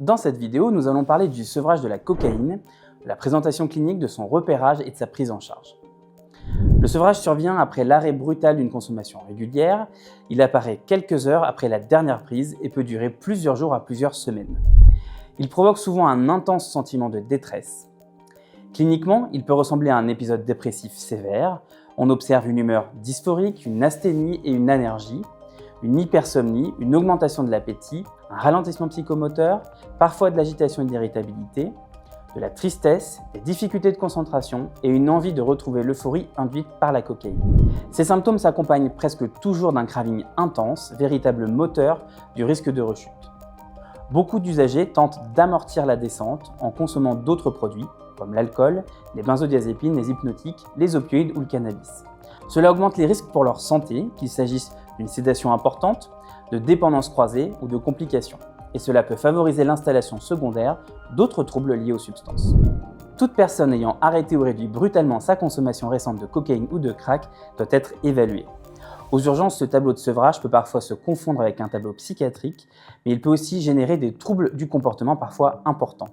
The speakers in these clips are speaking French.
Dans cette vidéo, nous allons parler du sevrage de la cocaïne, de la présentation clinique, de son repérage et de sa prise en charge. Le sevrage survient après l'arrêt brutal d'une consommation régulière. Il apparaît quelques heures après la dernière prise et peut durer plusieurs jours à plusieurs semaines. Il provoque souvent un intense sentiment de détresse. Cliniquement, il peut ressembler à un épisode dépressif sévère. On observe une humeur dysphorique, une asthénie et une anergie, une hypersomnie, une augmentation de l'appétit, un ralentissement psychomoteur, parfois de l'agitation et de l'irritabilité, de la tristesse, des difficultés de concentration et une envie de retrouver l'euphorie induite par la cocaïne. Ces symptômes s'accompagnent presque toujours d'un craving intense, véritable moteur du risque de rechute. Beaucoup d'usagers tentent d'amortir la descente en consommant d'autres produits, comme l'alcool, les benzodiazépines, les hypnotiques, les opioïdes ou le cannabis. Cela augmente les risques pour leur santé, qu'il s'agisse d'une sédation importante, de dépendance croisée ou de complications. Et cela peut favoriser l'installation secondaire d'autres troubles liés aux substances. Toute personne ayant arrêté ou réduit brutalement sa consommation récente de cocaïne ou de crack doit être évaluée. Aux urgences, ce tableau de sevrage peut parfois se confondre avec un tableau psychiatrique, mais il peut aussi générer des troubles du comportement parfois importants.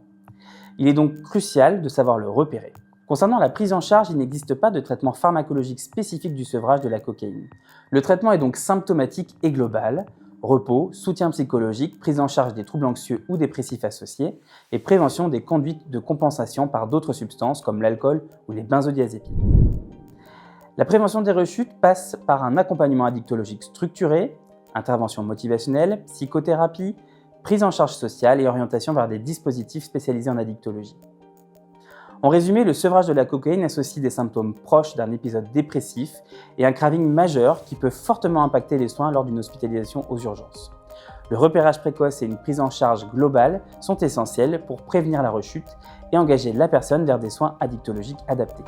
Il est donc crucial de savoir le repérer. Concernant la prise en charge, il n'existe pas de traitement pharmacologique spécifique du sevrage de la cocaïne. Le traitement est donc symptomatique et global: repos, soutien psychologique, prise en charge des troubles anxieux ou dépressifs associés et prévention des conduites de compensation par d'autres substances comme l'alcool ou les benzodiazépines. La prévention des rechutes passe par un accompagnement addictologique structuré, intervention motivationnelle, psychothérapie, prise en charge sociale et orientation vers des dispositifs spécialisés en addictologie. En résumé, le sevrage de la cocaïne associe des symptômes proches d'un épisode dépressif et un craving majeur qui peut fortement impacter les soins lors d'une hospitalisation aux urgences. Le repérage précoce et une prise en charge globale sont essentiels pour prévenir la rechute et engager la personne vers des soins addictologiques adaptés.